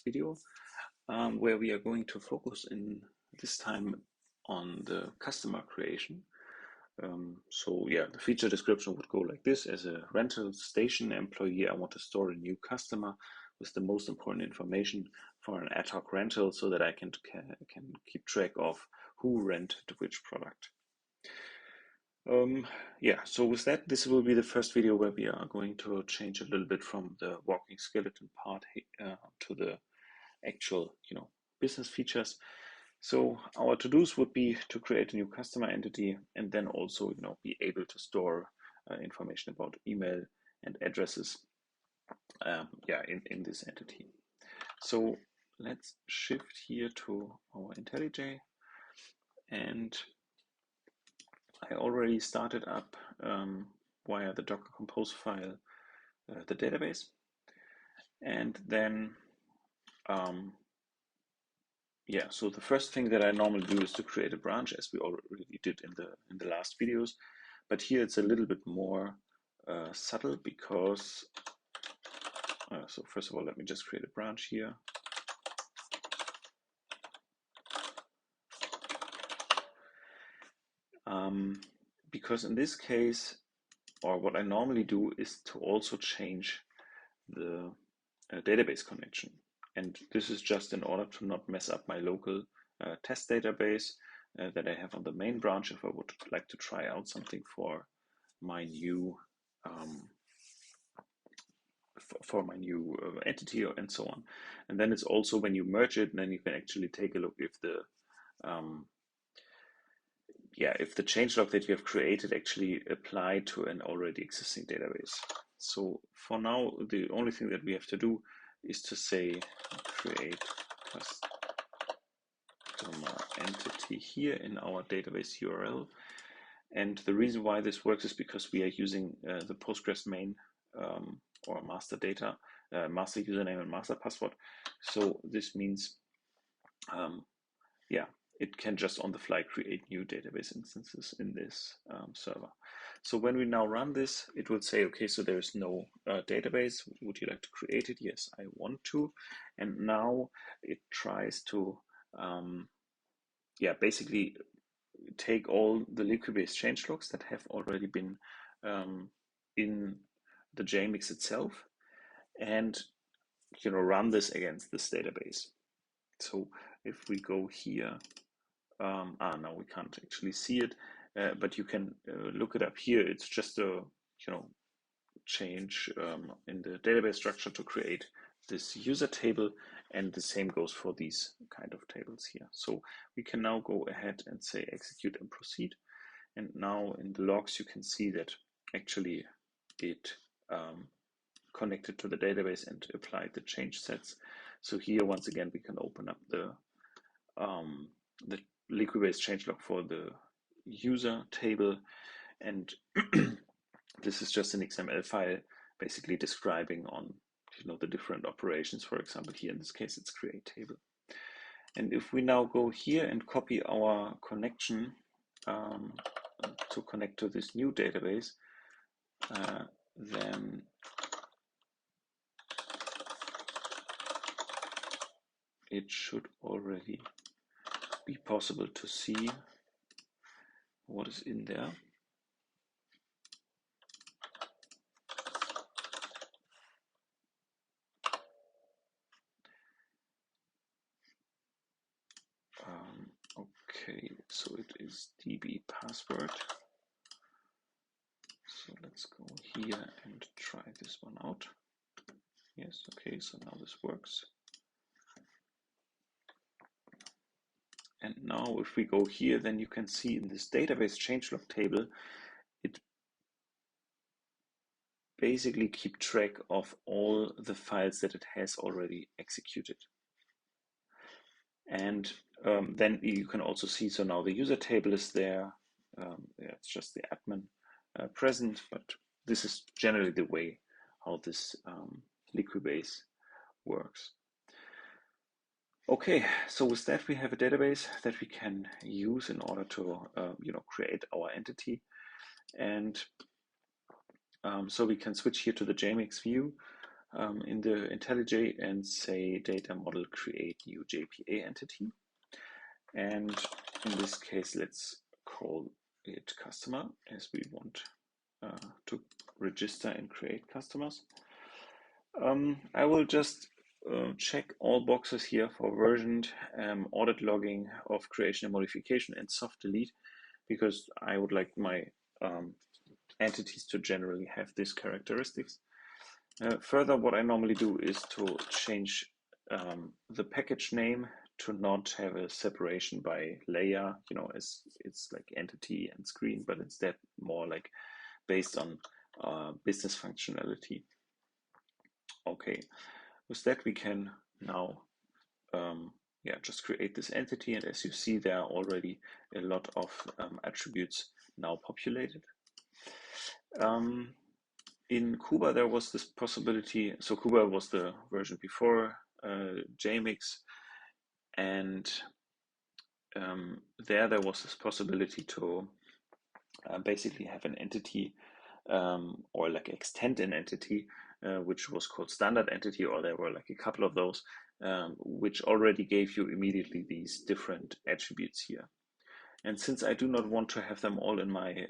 video, where we are going to focus in this time on the customer creation. So yeah, the feature description would go like this: as a rental station employee, I want to store a new customer with the most important information for an ad hoc rental, so that I can keep track of who rented which product. Yeah, so with that, this will be the first video where we are going to change a little bit from the walking skeleton part to the actual, business features. So our to-dos would be to create a new customer entity and then also, be able to store information about email and addresses, in this entity. So let's shift here to our IntelliJ, and I already started up via the Docker Compose file the database, and then so the first thing that I normally do is to create a branch, as we already did in the last videos, but here it's a little bit more subtle, because so first of all, let me just create a branch here. Because in this case, or what I normally do, is to also change the database connection. And this is just in order to not mess up my local test database that I have on the main branch if I would like to try out something for my new entity and so on. And then it's also, when you merge it, then you can actually take a look if the changelog that you have created actually apply to an already existing database. So for now, the only thing that we have to do is to say create customer entity here in our database URL. And the reason why this works is because we are using the Postgres main or master data, master username and master password. So this means, it can just on the fly create new database instances in this server. So when we now run this, it will say, okay, so there is no database. Would you like to create it? Yes, I want to. And now it tries to, basically take all the Liquibase changelogs that have already been in the Jmix itself and, run this against this database. So if we go here, now we can't actually see it, but you can look it up here. It's just a change in the database structure to create this user table, and the same goes for these kind of tables here. So we can now go ahead and say execute and proceed, and now in the logs you can see that actually it connected to the database and applied the change sets. So here once again we can open up the Liquibase changelog for the user table, and this is just an XML file basically describing on the different operations. For example, here in this case it's create table. And if we now go here and copy our connection to connect to this new database, then it should already be possible to see what is in there. Okay, so it is db password. So let's go here and try this one out. Yes, okay, so now this works. And now if we go here, then you can see in this database changelog table, it basically keeps track of all the files that it has already executed. And then you can also see, so now the user table is there. It's just the admin present, but this is generally the way how this Liquibase works. Okay, so with that we have a database that we can use in order to create our entity, and so we can switch here to the Jmix view. in the IntelliJ and say data model create new JPA entity. And in this case, let's call it customer, as we want to register and create customers. I will just check all boxes here for versioned, audit logging of creation and modification, and soft delete, because I would like my entities to generally have these characteristics. Further, what I normally do is to change the package name to not have a separation by layer, as it's like entity and screen, but instead more like based on business functionality. Okay, with that we can now just create this entity, and as you see, there are already a lot of attributes now populated. In Kuba, there was this possibility. So Kuba was the version before Jmix, and there was this possibility to basically have an entity or like extend an entity, which was called standard entity, or there were like a couple of those, which already gave you immediately these different attributes here. And since I do not want to have them all in my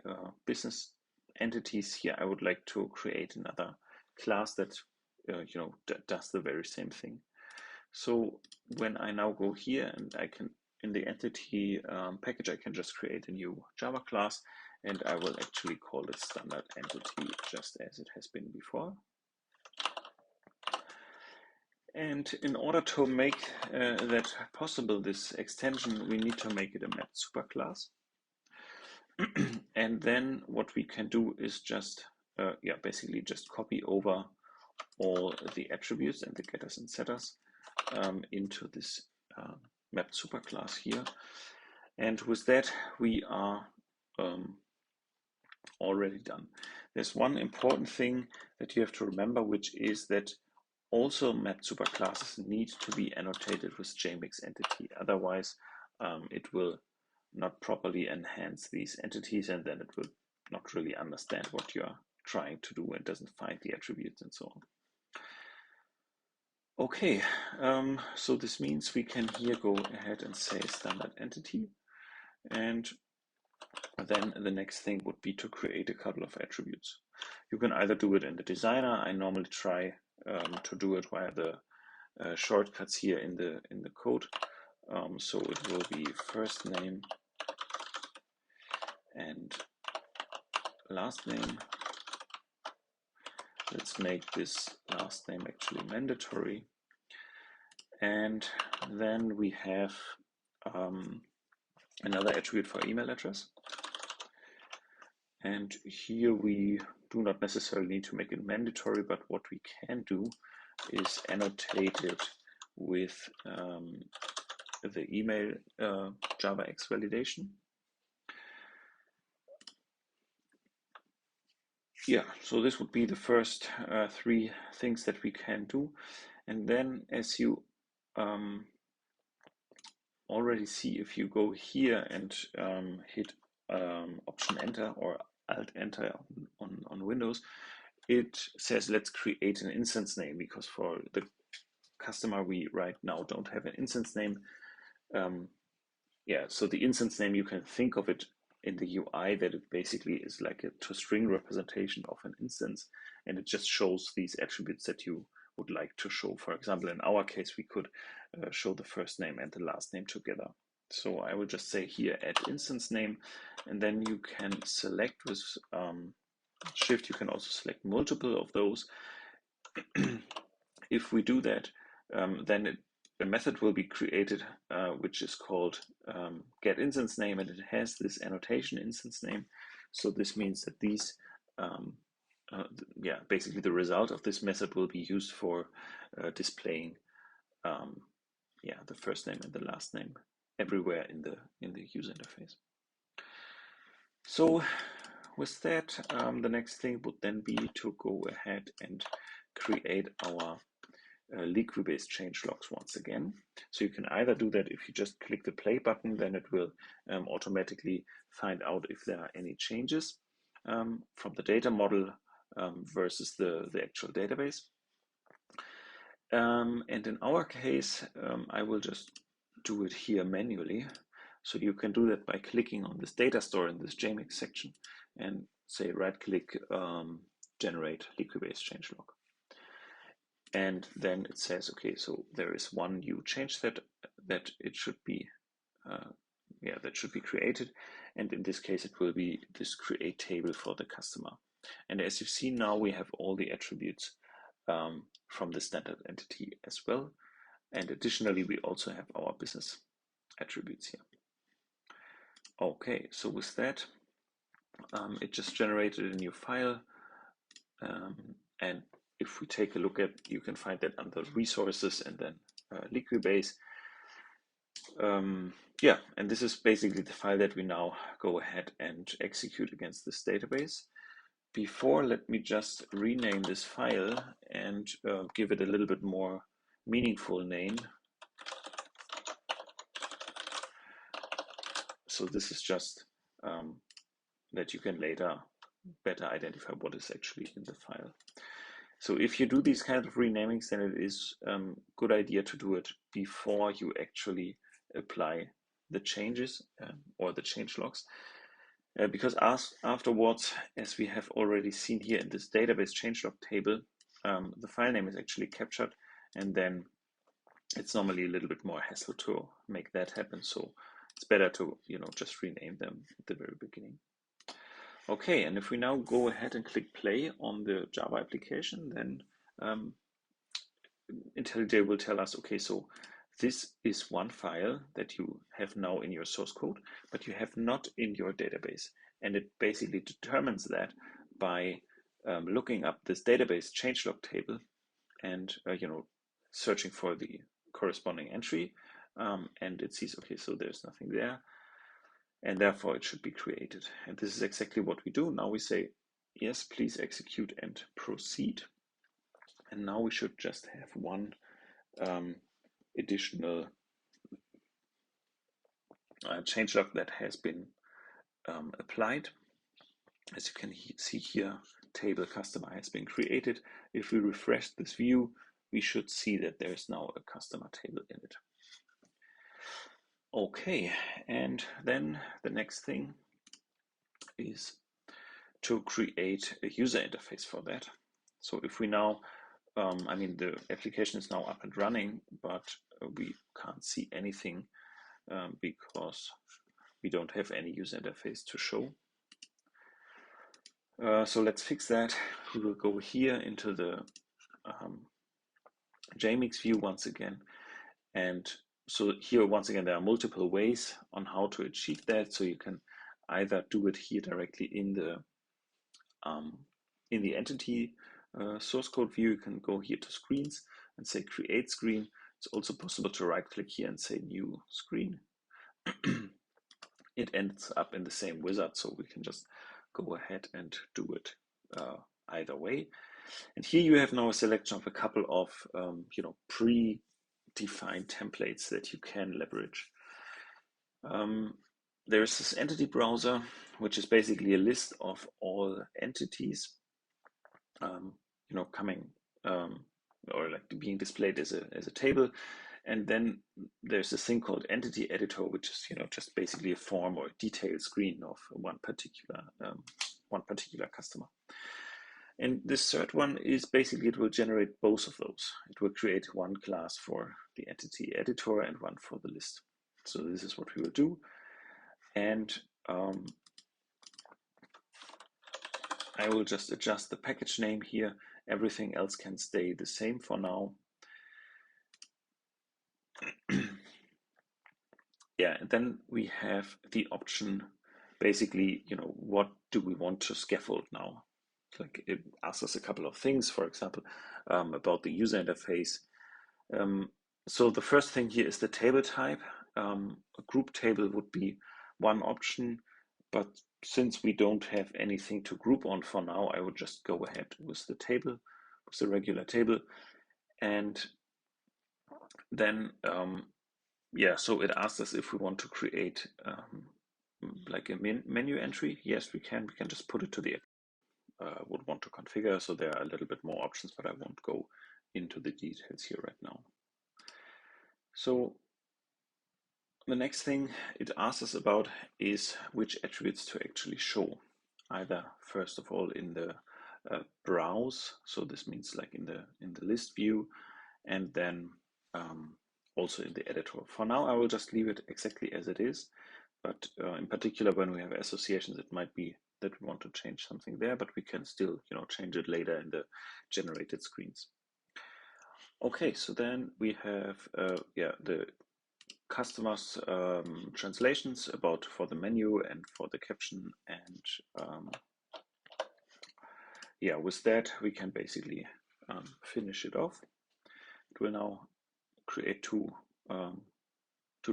business entities here, I would like to create another class that does the very same thing. So when I now go here, and I can, in the entity package, I can just create a new Java class, and I will actually call it standard entity, just as it has been before. And in order to make that possible, this extension, we need to make it a mapped superclass. And then what we can do is just basically just copy over all the attributes and the getters and setters into this mapped superclass here. And with that, we are already done. There's one important thing that you have to remember, which is that also mapped superclasses need to be annotated with Jmix entity. Otherwise, it will not properly enhance these entities, and then it will not really understand what you're trying to do and doesn't find the attributes and so on. Okay, so this means we can here go ahead and say standard entity, and then the next thing would be to create a couple of attributes. You can either do it in the designer. I normally try to do it via the shortcuts here in the code. So it will be first name and last name. Let's make this last name actually mandatory. And then we have another attribute for email address. And here we do not necessarily need to make it mandatory, but what we can do is annotate it with the email JavaX validation. Yeah, so this would be the first three things that we can do. And then, as you already see, if you go here and hit Option Enter or Alt Enter on Windows, it says let's create an instance name, because for the customer we right now don't have an instance name. So the instance name, you can think of it in the UI that it basically is like a toString representation of an instance, and it just shows these attributes that you would like to show. For example, in our case, we could show the first name and the last name together. So I will just say here add instance name, and then you can select with Shift. You can also select multiple of those. If we do that, then a method will be created which is called get instance name, and it has this annotation instance name. So this means that these basically the result of this method will be used for displaying the first name and the last name everywhere in the user interface. So with that, the next thing would then be to go ahead and create our Liquibase changelogs once again. So you can either do that if you just click the play button, then it will automatically find out if there are any changes from the data model versus the actual database. And in our case, I will just do it here manually. So you can do that by clicking on this data store in this Jmix section and say right click, generate Liquibase changelog. And then it says, okay, so there is one new change that it should be, that should be created. And in this case, it will be this create table for the customer. And as you see now, we have all the attributes from the standard entity as well. And additionally, we also have our business attributes here. Okay, so with that, it just generated a new file. And if we take a look at, you can find that under resources and then Liquibase. Yeah, and this is basically the file that we now go ahead and execute against this database. Before, let me just rename this file and give it a little bit more meaningful name. So this is just that you can later better identify what is actually in the file. So if you do these kind of renamings, then it is a good idea to do it before you actually apply the changes or the changelogs. Because afterwards, as we have already seen here in this database changelog table, the file name is actually captured, and then it's normally a little bit more hassle to make that happen. So it's better to just rename them at the very beginning. Okay, and if we now go ahead and click play on the Java application, then IntelliJ will tell us, okay, so this is one file that you have now in your source code, but you have not in your database. And it basically determines that by looking up this database changelog table and searching for the corresponding entry. And it sees, okay, so there's nothing there, and therefore it should be created. And this is exactly what we do. Now we say, yes, please execute and proceed. And now we should just have one additional changelog that has been applied. As you can see here, table customer has been created. If we refresh this view, we should see that there's now a customer table in it. Okay, and then the next thing is to create a user interface for that. So if we now, I mean, the application is now up and running, but we can't see anything because we don't have any user interface to show. So let's fix that. We will go here into the Jmix view once again. And so here, once again, there are multiple ways on how to achieve that. So you can either do it here directly in the entity source code view. You can go here to screens and say create screen. It's also possible to right click here and say new screen. It ends up in the same wizard, so we can just go ahead and do it either way. And here you have now a selection of a couple of pre-defined templates that you can leverage. There's this entity browser, which is basically a list of all entities coming or like being displayed as a table. And then there's this thing called entity editor, which is just basically a form or a detailed screen of one particular customer. And this third one is basically, it will generate both of those. It will create one class for the entity editor and one for the list. So this is what we will do. And I will just adjust the package name here. Everything else can stay the same for now. Yeah, and then we have the option, basically, what do we want to scaffold now? Like it asks us a couple of things, for example, about the user interface. So the first thing here is the table type. A group table would be one option, but since we don't have anything to group on for now, I would just go ahead with the table, with the regular table. And then, so it asks us if we want to create like a menu entry. Yes, we can. We can just put it to the would want to configure. So there are a little bit more options, but I won't go into the details here right now. So the next thing it asks us about is which attributes to actually show. Either first of all in the browse, so this means like in the list view, and then also in the editor. For now, I will just leave it exactly as it is, but in particular when we have associations, it might be that we want to change something there, but we can still change it later in the generated screens. Okay, so then we have the customers translations about for the menu and for the caption, and with that we can basically finish it off. It will now create two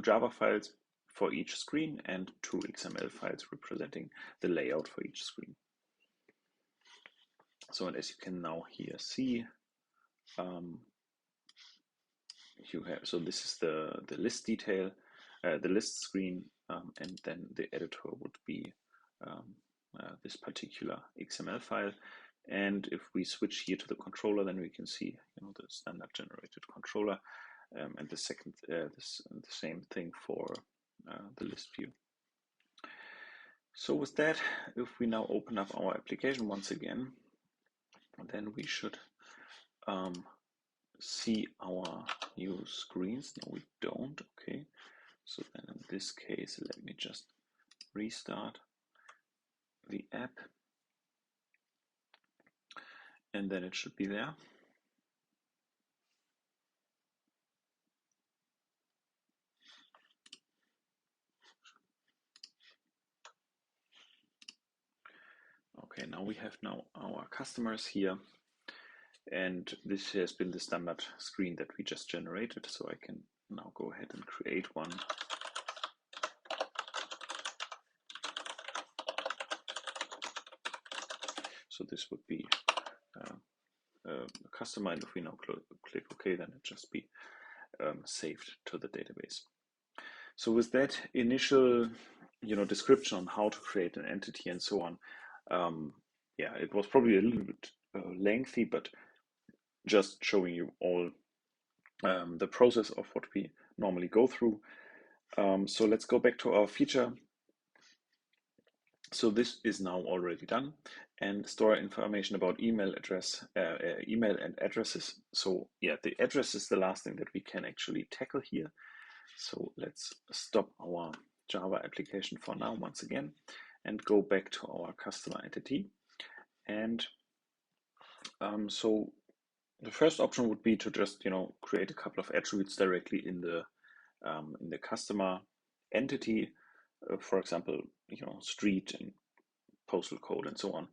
Java files for each screen and two XML files representing the layout for each screen. So, and as you can now here see, you have, so this is the list detail, the list screen, and then the editor would be this particular XML file. And if we switch here to the controller, then we can see the standard generated controller, and the second the same thing for the list view. So with that, if we now open up our application once again, then we should see our new screens. No, we don't. Okay, so then in this case, let me just restart the app, and then it should be there. Okay, now we have our customers here, and this has been the standard screen that we just generated. So I can now go ahead and create one. So this would be a customer, and if we now click OK, then it just be saved to the database. So with that initial description on how to create an entity and so on, it was probably a little bit lengthy, but just showing you all the process of what we normally go through. So let's go back to our feature. So this is now already done, and store information about email address, email and addresses. So yeah, the address is the last thing that we can actually tackle here. So let's stop our Java application for now once again and go back to our customer entity. And so the first option would be to just create a couple of attributes directly in the customer entity, for example, street and postal code and so on.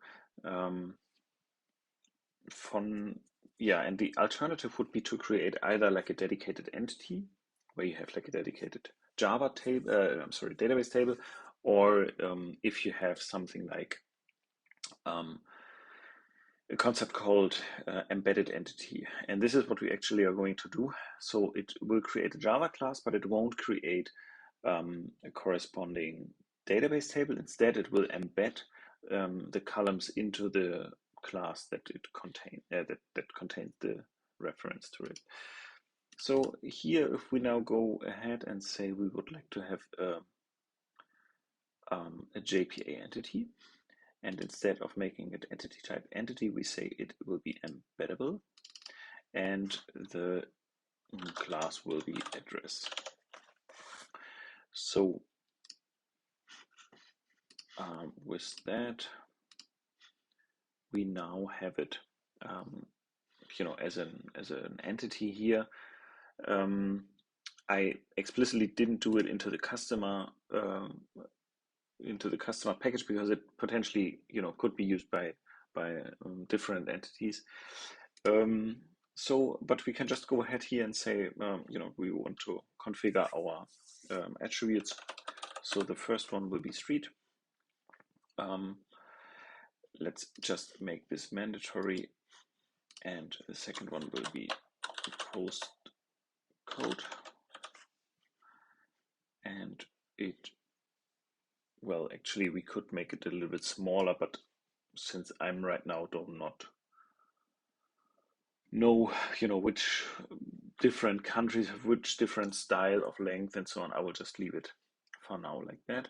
And the alternative would be to create either like a dedicated entity where you have like a dedicated Java table, database table, or if you have something like a concept called embedded entity. And this is what we actually are going to do. So it will create a Java class, but it won't create a corresponding database table. Instead, it will embed the columns into the class that it contains, that contains the reference to it. So here, if we now go ahead and say we would like to have a JPA entity, and instead of making it entity type entity, we say it will be embeddable, and the class will be address. So with that, we now have it, as an entity here. I explicitly didn't do it into the customer package because it potentially could be used by different entities. But we can just go ahead here and say we want to configure our attributes. So the first one will be street. Let's just make this mandatory, and the second one will be post code, and actually we could make it a little bit smaller, but since I'm right now know, which different countries have which different style of length and so on. I will just leave it for now like that.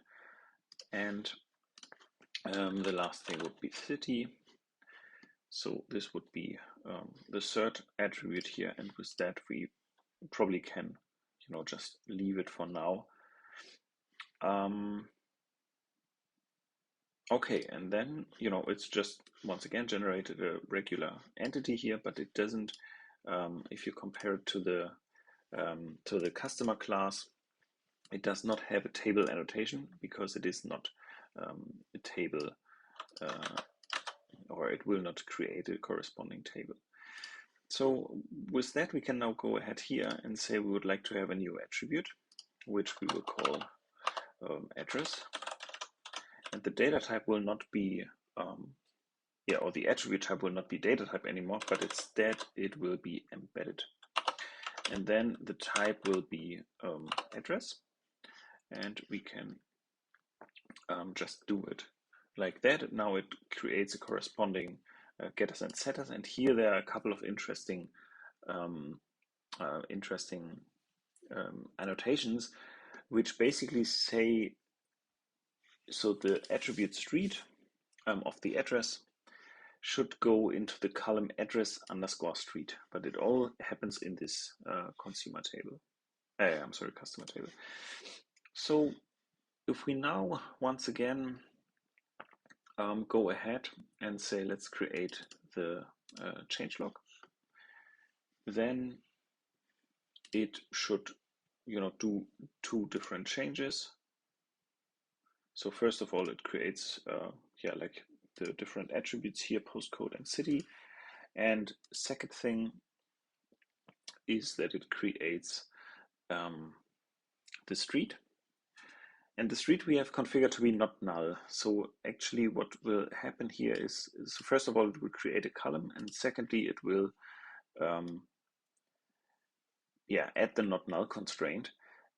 And the last thing would be city. So this would be the third attribute here, and with that we probably can, just leave it for now. Okay, and then, it's just once again generated a regular entity here, but it doesn't, if you compare it to the customer class, it does not have a table annotation because it is not a table, or it will not create a corresponding table. So with that, we can now go ahead here and say we would like to have a new attribute, which we will call address. And the data type will not be, or the attribute type will not be data type anymore, but instead it will be embedded. And then the type will be address. And we can just do it like that. Now it creates a corresponding getters and setters. And here there are a couple of interesting annotations, which basically say, so the attribute street of the address should go into the column address underscore street, but it all happens in this customer table. So if we now once again go ahead and say let's create the changelog, then it should do two different changes. So first of all, it creates like the different attributes here, postcode and city. And second thing is that it creates the street. And the street we have configured to be not null. So actually what will happen here is so first of all, it will create a column, and secondly, it will add the not null constraint.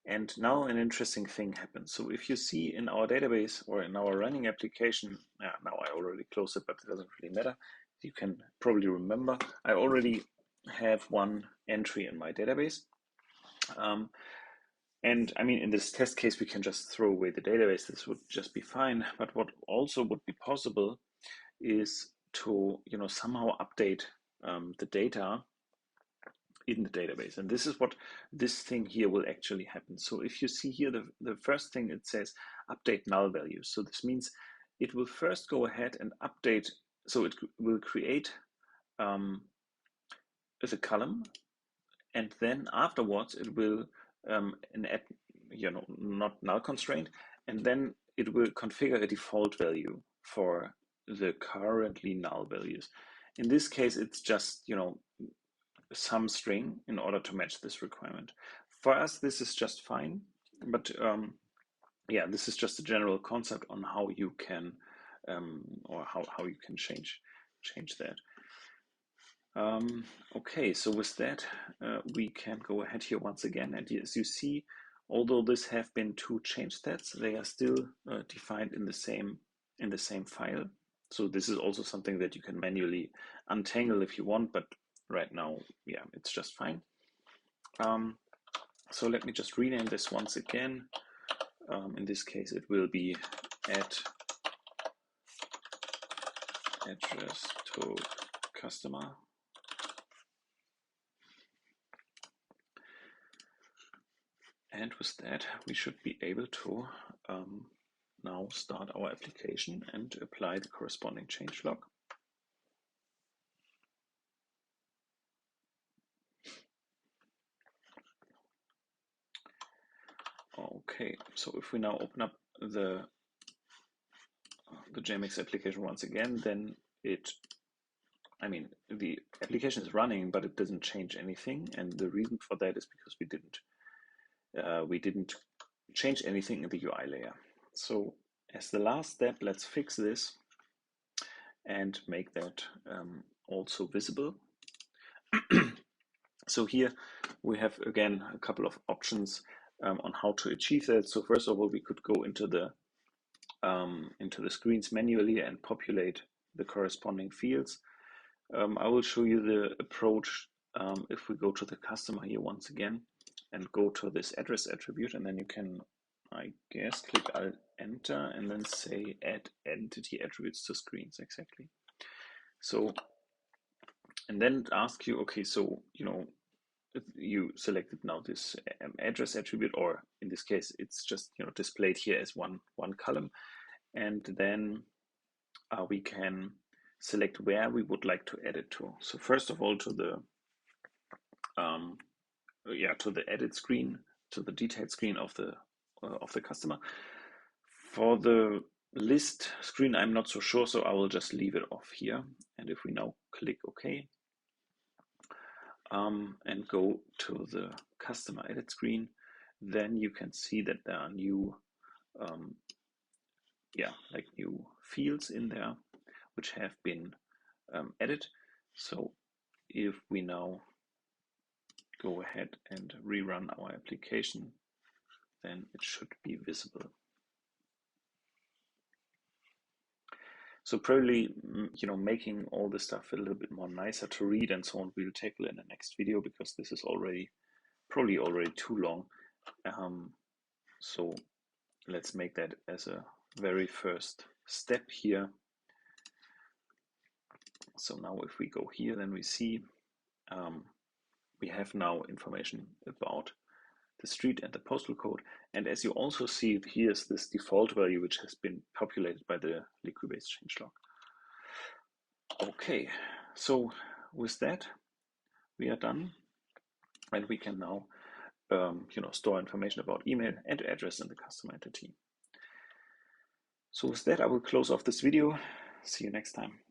And now an interesting thing happens. So if you see in our database or in our running application, now I already closed it, but it doesn't really matter. You can probably remember, I already have one entry in my database. And I mean, in this test case, we can just throw away the database. This would just be fine. But what also would be possible is to, somehow update the data in the database. And this is what this thing here will actually happen. So if you see here, the first thing it says update null values. So this means it will first go ahead and update. So it will create the column, and then afterwards it will add, not null constraint, and then it will configure a default value for the currently null values. In this case, it's just, some string in order to match this requirement. For us, this is just fine, but this is just a general concept on how you can, or how you can change that. Okay, so with that, we can go ahead here once again, and as you see, although this have been two change stats, they are still defined in the same file. So this is also something that you can manually untangle if you want, but right now, it's just fine. So let me just rename this once again. In this case, it will be add address to customer. And with that, we should be able to now start our application and apply the corresponding changelog. Okay, so if we now open up the Jmix application once again, then the application is running, but it doesn't change anything. And the reason for that is because we didn't change anything in the UI layer. So as the last step, let's fix this and make that also visible. So here we have again a couple of options on how to achieve that. So first of all, we could go into the screens manually and populate the corresponding fields. I will show you the approach if we go to the customer here once again and go to this address attribute, and then you can, I guess, click Alt Enter and then say add entity attributes to screens, exactly. So, and then ask you, okay, so, you know, you selected now this address attribute, or in this case, it's just, you know, displayed here as one column. And then we can select where we would like to add it to. So first of all, to the to the edit screen, to the detailed screen of the customer. For the list screen, I'm not so sure, so I will just leave it off here. And if we now click OK and go to the customer edit screen, then you can see that there are new new fields in there which have been added. So if we now go ahead and rerun our application, then it should be visible. So probably, you know, making all this stuff a little bit more nicer to read and so on, we'll tackle in the next video, because this is probably already too long. So let's make that as a very first step here. So now if we go here, then we see we have now information about the street and the postal code. And as you also see, here's this default value which has been populated by the Liquibase changelog. Okay, so with that, we are done, and we can now store information about email and address in the customer entity. So with that, I will close off this video. See you next time.